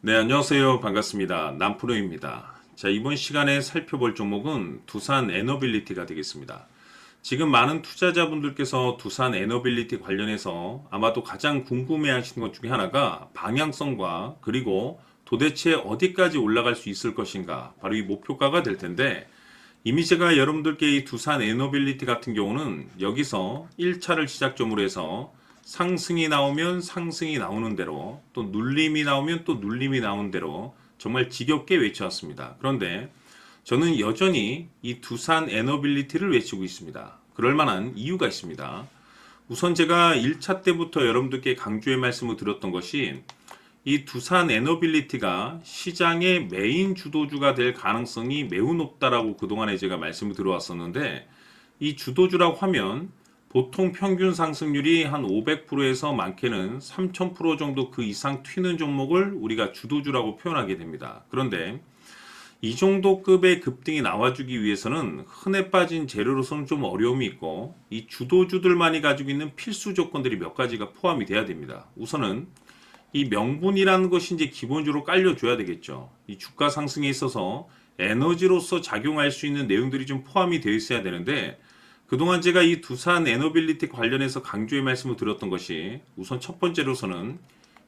네, 안녕하세요. 반갑습니다. 남프로입니다. 자, 이번 시간에 살펴볼 종목은 두산 에너빌리티가 되겠습니다. 지금 많은 투자자분들께서 두산 에너빌리티 관련해서 아마도 가장 궁금해 하시는 것 중에 하나가 방향성과 그리고 도대체 어디까지 올라갈 수 있을 것인가, 바로 이 목표가가 될 텐데, 이미 제가 여러분들께 이 두산 에너빌리티 같은 경우는 여기서 1차를 시작점으로 해서 상승이 나오면 상승이 나오는 대로, 또 눌림이 나오면 또 눌림이 나오는 대로 정말 지겹게 외쳐왔습니다. 그런데 저는 여전히 이 두산 에너빌리티를 외치고 있습니다. 그럴 만한 이유가 있습니다. 우선 제가 1차 때부터 여러분들께 강조의 말씀을 드렸던 것이 이 두산 에너빌리티가 시장의 메인 주도주가 될 가능성이 매우 높다라고 그동안에 제가 말씀을 드려왔었는데, 이 주도주라고 하면 보통 평균 상승률이 한 500%에서 많게는 3000% 정도 그 이상 튀는 종목을 우리가 주도주라고 표현하게 됩니다. 그런데 이 정도 급의 급등이 나와주기 위해서는 흔해 빠진 재료로서는 좀 어려움이 있고, 이 주도주들만이 가지고 있는 필수 조건들이 몇 가지가 포함이 돼야 됩니다. 우선은 이 명분이라는 것이 이제 기본적으로 깔려줘야 되겠죠. 이 주가 상승에 있어서 에너지로서 작용할 수 있는 내용들이 좀 포함이 되어 있어야 되는데, 그동안 제가 이 두산 에너빌리티 관련해서 강조의 말씀을 드렸던 것이 우선 첫 번째로서는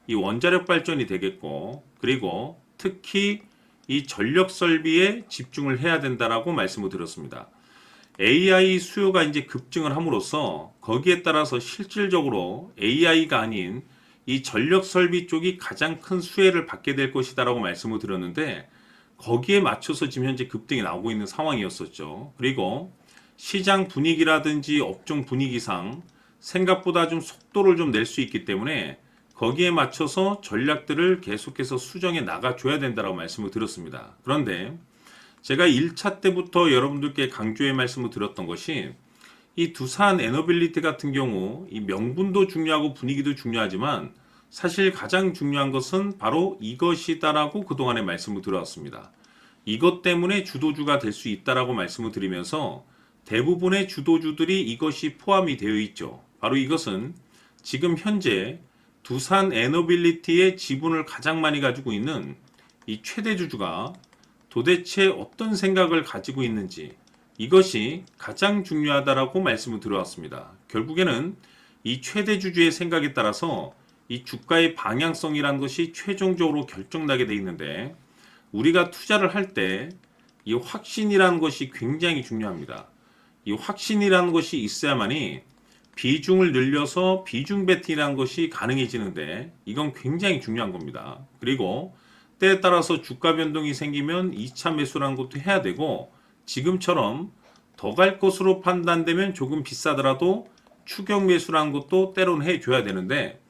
이 원자력 발전이 되겠고, 그리고 특히 이 전력 설비에 집중을 해야 된다라고 말씀을 드렸습니다. AI 수요가 이제 급증을 함으로써 거기에 따라서 실질적으로 AI가 아닌 이 전력 설비 쪽이 가장 큰 수혜를 받게 될 것이다라고 말씀을 드렸는데, 거기에 맞춰서 지금 현재 급등이 나오고 있는 상황이었었죠. 그리고 시장 분위기라든지 업종 분위기상 생각보다 좀 속도를 좀 낼 수 있기 때문에 거기에 맞춰서 전략들을 계속해서 수정해 나가줘야 된다라고 말씀을 드렸습니다. 그런데 제가 1차 때부터 여러분들께 강조의 말씀을 드렸던 것이 이 두산 에너빌리티 같은 경우 이 명분도 중요하고 분위기도 중요하지만 사실 가장 중요한 것은 바로 이것이다라고 그동안에 말씀을 드렸습니다. 이것 때문에 주도주가 될 수 있다라고 말씀을 드리면서 대부분의 주도주들이 이것이 포함이 되어 있죠. 바로 이것은 지금 현재 두산 에너빌리티의 지분을 가장 많이 가지고 있는 이 최대주주가 도대체 어떤 생각을 가지고 있는지, 이것이 가장 중요하다라고 말씀을 드려왔습니다. 결국에는 이 최대주주의 생각에 따라서 이 주가의 방향성이라는 것이 최종적으로 결정나게 돼 있는데, 우리가 투자를 할 때 이 확신이라는 것이 굉장히 중요합니다. 이 확신이라는 것이 있어야만이 비중을 늘려서 비중 베팅이라는 것이 가능해지는데, 이건 굉장히 중요한 겁니다. 그리고 때에 따라서 주가 변동이 생기면 2차 매수라는 것도 해야 되고, 지금처럼 더 갈 것으로 판단되면 조금 비싸더라도 추격 매수라는 것도 때로는 해줘야 되는데,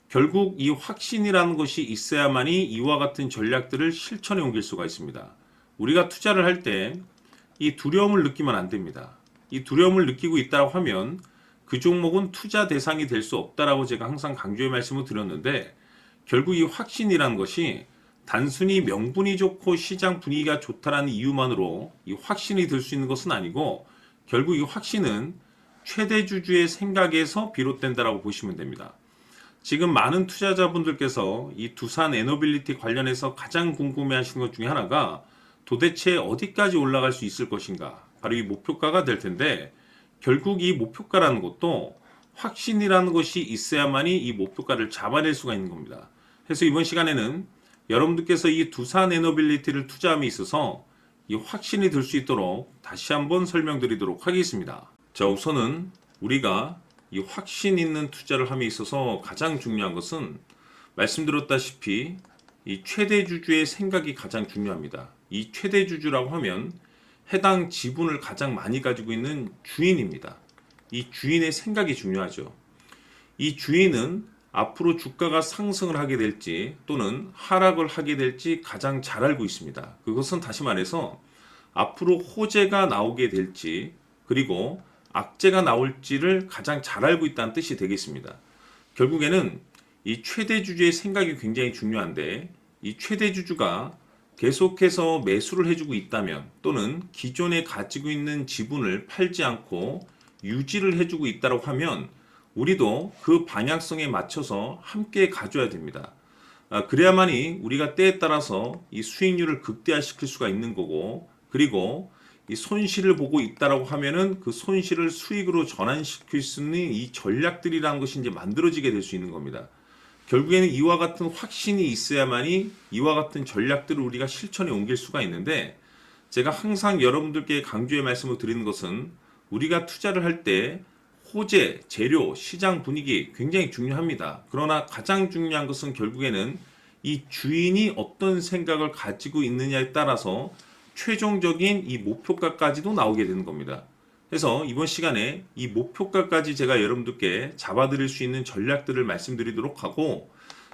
결국 이 확신이라는 것이 있어야만이 이와 같은 전략들을 실천에 옮길 수가 있습니다. 우리가 투자를 할 때 이 두려움을 느끼면 안 됩니다. 이 두려움을 느끼고 있다고 하면 그 종목은 투자 대상이 될 수 없다라고 제가 항상 강조의 말씀을 드렸는데, 결국 이 확신이라는 것이 단순히 명분이 좋고 시장 분위기가 좋다라는 이유만으로 이 확신이 들 수 있는 것은 아니고, 결국 이 확신은 최대주주의 생각에서 비롯된다라고 보시면 됩니다. 지금 많은 투자자분들께서 이 두산 에너빌리티 관련해서 가장 궁금해 하시는 것 중에 하나가 도대체 어디까지 올라갈 수 있을 것인가, 바로 이 목표가가 될 텐데, 결국 이 목표가라는 것도 확신이라는 것이 있어야만이 이 목표가를 잡아낼 수가 있는 겁니다. 그래서 이번 시간에는 여러분들께서 이 두산 에너빌리티를 투자함에 있어서 이 확신이 들 수 있도록 다시 한번 설명드리도록 하겠습니다. 자, 우선은 우리가 이 확신 있는 투자를 함에 있어서 가장 중요한 것은 말씀드렸다시피 이 최대주주의 생각이 가장 중요합니다. 이 최대주주라고 하면 해당 지분을 가장 많이 가지고 있는 주인입니다. 이 주인의 생각이 중요하죠. 이 주인은 앞으로 주가가 상승을 하게 될지 또는 하락을 하게 될지 가장 잘 알고 있습니다. 그것은 다시 말해서 앞으로 호재가 나오게 될지 그리고 악재가 나올지를 가장 잘 알고 있다는 뜻이 되겠습니다. 결국에는 이 최대주주의 생각이 굉장히 중요한데, 이 최대주주가 계속해서 매수를 해주고 있다면 또는 기존에 가지고 있는 지분을 팔지 않고 유지를 해주고 있다고 하면 우리도 그 방향성에 맞춰서 함께 가져야 됩니다. 그래야만이 우리가 때에 따라서 이 수익률을 극대화시킬 수가 있는 거고, 그리고 이 손실을 보고 있다라고 하면은 그 손실을 수익으로 전환시킬 수 있는 이 전략들이라는 것이 이제 만들어지게 될 수 있는 겁니다. 결국에는 이와 같은 확신이 있어야만이 이와 같은 전략들을 우리가 실천에 옮길 수가 있는데, 제가 항상 여러분들께 강조의 말씀을 드리는 것은 우리가 투자를 할 때 호재, 재료, 시장 분위기 굉장히 중요합니다. 그러나 가장 중요한 것은 결국에는 이 주인이 어떤 생각을 가지고 있느냐에 따라서 최종적인 이 목표가까지도 나오게 되는 겁니다. 그래서 이번 시간에 이 목표가까지 제가 여러분들께 잡아드릴 수 있는 전략들을 말씀드리도록 하고,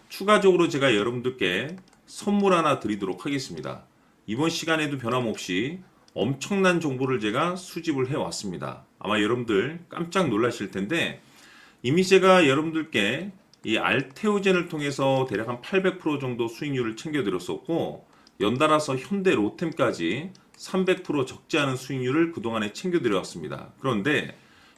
추가적으로 제가 여러분들께 선물 하나 드리도록 하겠습니다. 이번 시간에도 변함없이 엄청난 정보를 제가 수집을 해왔습니다. 아마 여러분들 깜짝 놀라실 텐데, 이미 제가 여러분들께 이 알테오젠을 통해서 대략 한 800% 정도 수익률을 챙겨드렸었고, 연달아서 현대 로템까지 300% 적지 않은 수익률을 그동안에 챙겨드려왔습니다. 그런데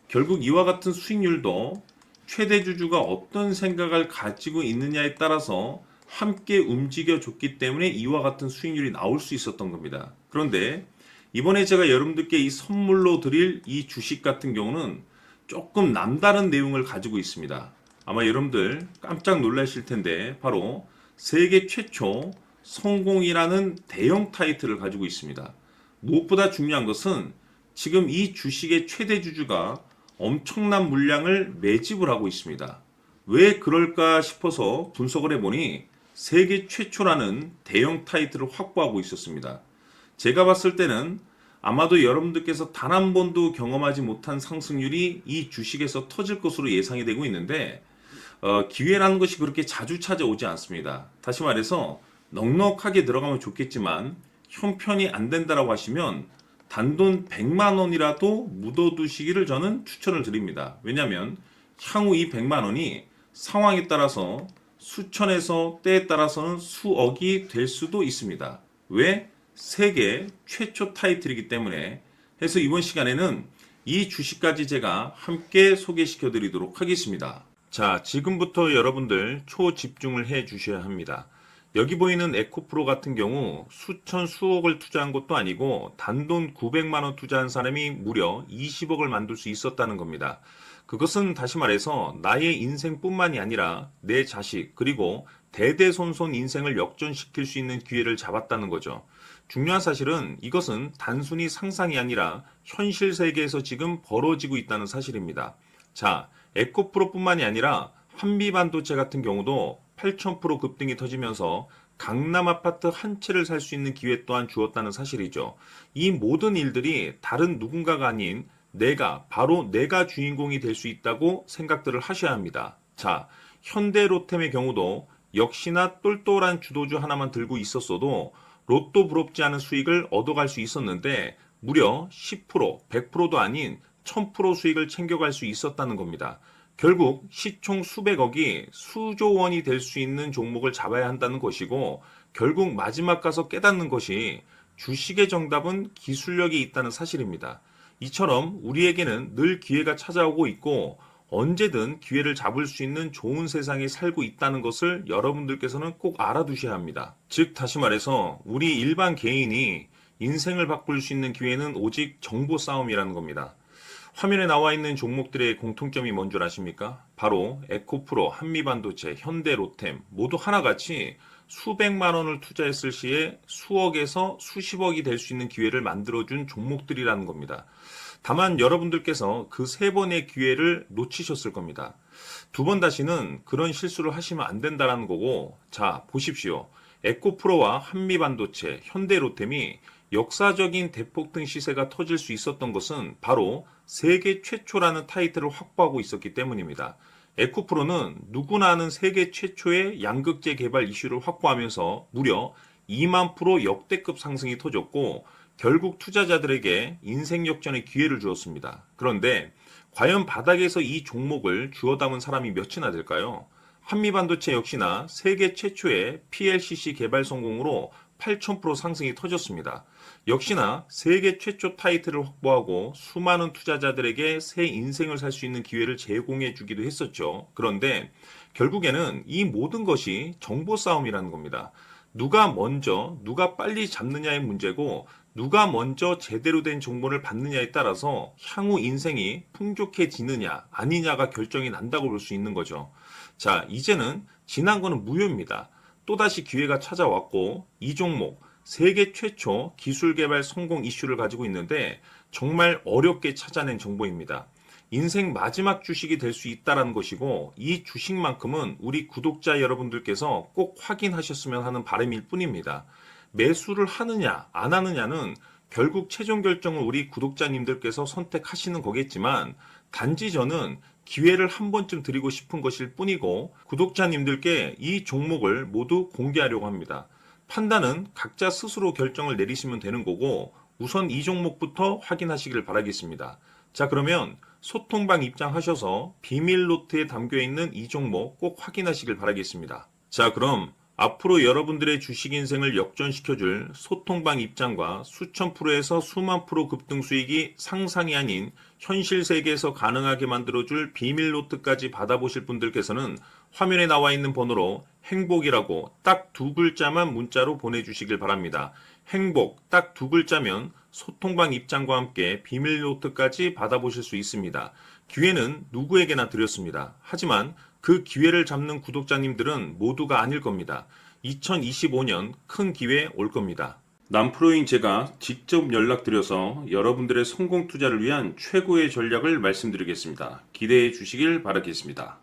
결국 이와 같은 수익률도 최대 주주가 어떤 생각을 가지고 있느냐에 따라서 함께 움직여줬기 때문에 이와 같은 수익률이 나올 수 있었던 겁니다. 그런데 이번에 제가 여러분들께 이 선물로 드릴 이 주식 같은 경우는 조금 남다른 내용을 가지고 있습니다. 아마 여러분들 깜짝 놀라실 텐데, 바로 세계 최초 성공이라는 대형 타이틀을 가지고 있습니다. 무엇보다 중요한 것은 지금 이 주식의 최대 주주가 엄청난 물량을 매집을 하고 있습니다. 왜 그럴까 싶어서 분석을 해보니 세계 최초라는 대형 타이틀을 확보하고 있었습니다. 제가 봤을 때는 아마도 여러분들께서 단 한 번도 경험하지 못한 상승률이 이 주식에서 터질 것으로 예상이 되고 있는데, 기회라는 것이 그렇게 자주 찾아오지 않습니다. 다시 말해서 넉넉하게 들어가면 좋겠지만 형편이 안 된다라고 하시면 단돈 100만 원이라도 묻어두시기를 저는 추천을 드립니다. 왜냐하면 향후 이 100만 원이 상황에 따라서 수천에서 때에 따라서는 수억이 될 수도 있습니다. 왜? 세계 최초 타이틀이기 때문에. 해서 이번 시간에는 이 주식까지 제가 함께 소개시켜 드리도록 하겠습니다. 자, 지금부터 여러분들 초집중을 해 주셔야 합니다. 여기 보이는 에코프로 같은 경우 수천 수억을 투자한 것도 아니고 단돈 900만 원 투자한 사람이 무려 20억을 만들 수 있었다는 겁니다. 그것은 다시 말해서 나의 인생뿐만이 아니라 내 자식, 그리고 대대손손 인생을 역전시킬 수 있는 기회를 잡았다는 거죠. 중요한 사실은 이것은 단순히 상상이 아니라 현실 세계에서 지금 벌어지고 있다는 사실입니다. 자, 에코프로뿐만이 아니라 한미반도체 같은 경우도 8000% 급등이 터지면서 강남 아파트 한 채를 살 수 있는 기회 또한 주었다는 사실이죠. 이 모든 일들이 다른 누군가가 아닌 바로 내가 주인공이 될 수 있다고 생각들을 하셔야 합니다. 자, 현대로템의 경우도 역시나 똘똘한 주도주 하나만 들고 있었어도 로또 부럽지 않은 수익을 얻어갈 수 있었는데, 무려 10%, 100%도 아닌 1000% 수익을 챙겨갈 수 있었다는 겁니다. 결국 시총 수백억이 수조 원이 될 수 있는 종목을 잡아야 한다는 것이고, 결국 마지막 가서 깨닫는 것이 주식의 정답은 기술력이 있다는 사실입니다. 이처럼 우리에게는 늘 기회가 찾아오고 있고 언제든 기회를 잡을 수 있는 좋은 세상에 살고 있다는 것을 여러분들께서는 꼭 알아두셔야 합니다. 즉 다시 말해서 우리 일반 개인이 인생을 바꿀 수 있는 기회는 오직 정보 싸움이라는 겁니다. 화면에 나와 있는 종목들의 공통점이 뭔 줄 아십니까? 바로 에코프로, 한미반도체, 현대로템 모두 하나같이 수백만 원을 투자했을 시에 수억에서 수십억이 될 수 있는 기회를 만들어준 종목들이라는 겁니다. 다만 여러분들께서 그 세 번의 기회를 놓치셨을 겁니다. 두 번 다시는 그런 실수를 하시면 안 된다는 거고, 자 보십시오. 에코프로와 한미반도체, 현대로템이 역사적인 대폭등 시세가 터질 수 있었던 것은 바로 세계 최초라는 타이틀을 확보하고 있었기 때문입니다. 에코프로는 누구나 아는 세계 최초의 양극재 개발 이슈를 확보하면서 무려 2만 프로 역대급 상승이 터졌고, 결국 투자자들에게 인생 역전의 기회를 주었습니다. 그런데 과연 바닥에서 이 종목을 주워 담은 사람이 몇이나 될까요? 한미반도체 역시나 세계 최초의 PLCC 개발 성공으로 8,000% 상승이 터졌습니다. 역시나 세계 최초 타이틀을 확보하고 수많은 투자자들에게 새 인생을 살 수 있는 기회를 제공해 주기도 했었죠. 그런데 결국에는 이 모든 것이 정보 싸움이라는 겁니다. 누가 먼저, 누가 빨리 잡느냐의 문제고, 누가 먼저 제대로 된 정보를 받느냐에 따라서 향후 인생이 풍족해지느냐, 아니냐가 결정이 난다고 볼 수 있는 거죠. 자, 이제는 지난 거는 무효입니다. 또다시 기회가 찾아왔고, 이 종목, 세계 최초 기술 개발 성공 이슈를 가지고 있는데, 정말 어렵게 찾아낸 정보입니다. 인생 마지막 주식이 될 수 있다는 것이고, 이 주식만큼은 우리 구독자 여러분들께서 꼭 확인하셨으면 하는 바람일 뿐입니다. 매수를 하느냐 안 하느냐는 결국 최종 결정을 우리 구독자님들께서 선택하시는 거겠지만, 단지 저는 기회를 한 번쯤 드리고 싶은 것일 뿐이고, 구독자님들께 이 종목을 모두 공개하려고 합니다. 판단은 각자 스스로 결정을 내리시면 되는 거고, 우선 이 종목부터 확인하시길 바라겠습니다. 자, 그러면 소통방 입장하셔서 비밀 노트에 담겨 있는 이 종목 꼭 확인하시길 바라겠습니다. 자, 그럼 앞으로 여러분들의 주식 인생을 역전시켜줄 소통방 입장과 수천 프로에서 수만 프로 급등 수익이 상상이 아닌 현실 세계에서 가능하게 만들어줄 비밀 노트까지 받아보실 분들께서는 화면에 나와 있는 번호로 행복이라고 딱 두 글자만 문자로 보내주시길 바랍니다. 행복 딱 두 글자면 소통방 입장과 함께 비밀 노트까지 받아보실 수 있습니다. 기회는 누구에게나 드렸습니다. 하지만 그 기회를 잡는 구독자님들은 모두가 아닐 겁니다. 2025년 큰 기회 올 겁니다. 남프로인 제가 직접 연락드려서 여러분들의 성공 투자를 위한 최고의 전략을 말씀드리겠습니다. 기대해 주시길 바라겠습니다.